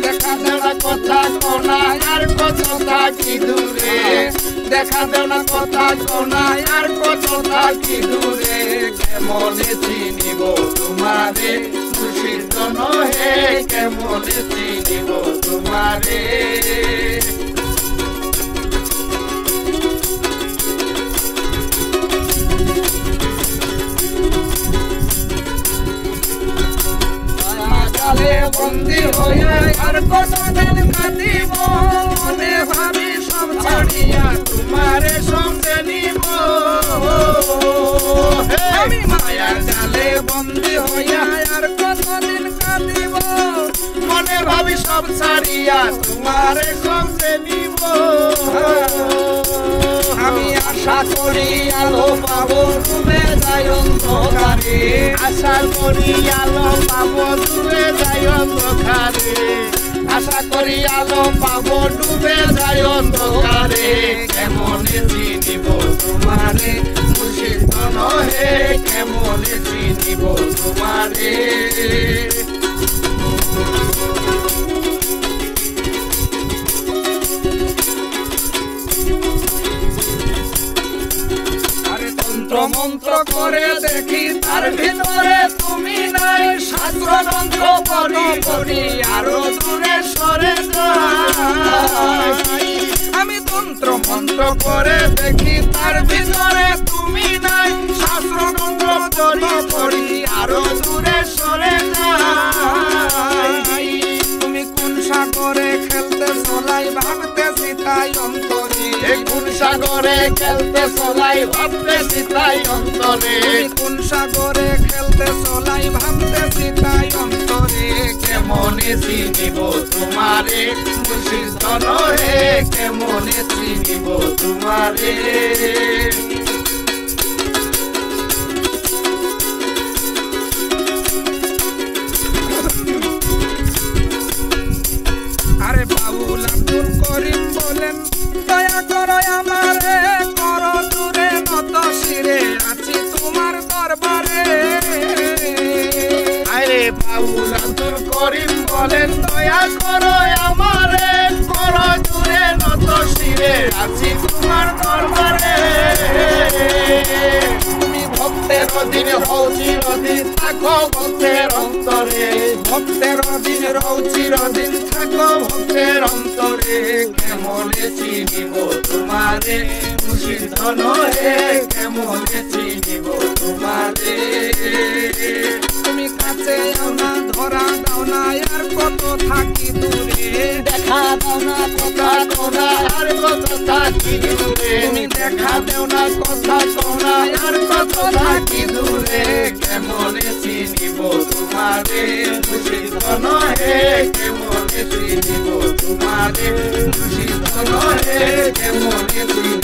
দেখা দেও না কথা কোনা আর কত থাকি দূরে দেখা দেও না কথা কোনা আর কত থাকি দূরে কেমনে চিনিব তোমারে খুশির জন্য হে কেমনে চিনিব তোমারে বন্দী হয়ে আর কত দিন কাটিব মনে ভাবি সব ছাড়িয়া তোমারে সঙ্গে নিব আমি মায়ার জালে বন্দী হইয়া আর কত দিন কাটিব মনে ভাবি সব ছাড়িয়া তোমারে সঙ্গে নিব আমি আশা করি আলো পাবো ডুবে যায় অন্ধকারে আশা করি আলো পাবো ডুবে যায় অন্ধকারে আশা করি আলো পাবো ডুবে যায় অন্ধকারে কেমনে চিনিব তোমারে খুশির জন্য হে কেমনে চিনিব তোমারে মন্ত্র করে দেখি তার ভিতরে তুমি নাই শাস্ত্র মন্ত্র পড়ি পড়ি আরো দূরে সরে যাই আমি তন্ত্র মন্ত্র করে দেখি তার ভিতরে তুমি নাই শাস্ত্র মন্ত্র পড়ি পড়ি আরো দূরে সরে যাই তুমি কোন সাগরে খেলতে চলাই ভাবতে সীতাই অন্তরে কোন সাগরে খেলতে চলাই ভাবতে সীতাই অন্তরে কোন সাগরে খেলতে চলাই ভাবতে সীতাই অন্তরে কেমনে চিনিব তোমারে খুশির জন্য হে কেমনে চিনিব তোমারে আরে বাউল আব্দুল করিম বলেন দয়া করো আমারে করো দূরে নত শিরে আছি তোমার দরবারে আরে বাউল আব্দুল করিম বলেন দয়া করো আমারে করো দূরে নত শিরে আছি তোমার দরবারে তুমি ভক্তের অধীন হও চিরদিন থাকো ভক্তের অন্তরে ভক্তের অধীন রও চিরদিন থাকো ভক্তের অন্তরে কেমনে চিনিব তোমারে খুশির ধন হে কেমনে চিনিব তোমারে তুমি কাছে আও না ধরা দাও না আর কত থাকি দূরে দেখা দাও না কথা কোনা আর কত থাকি দূরে তুমি দেখা দেও না কথা কোনা আর কত থাকি দূরে কেমনে চিনিব তোমারে খুশির ধন হে কেমনে চিনিব তোমারে খুশির ধন হে কেমনে চিনিব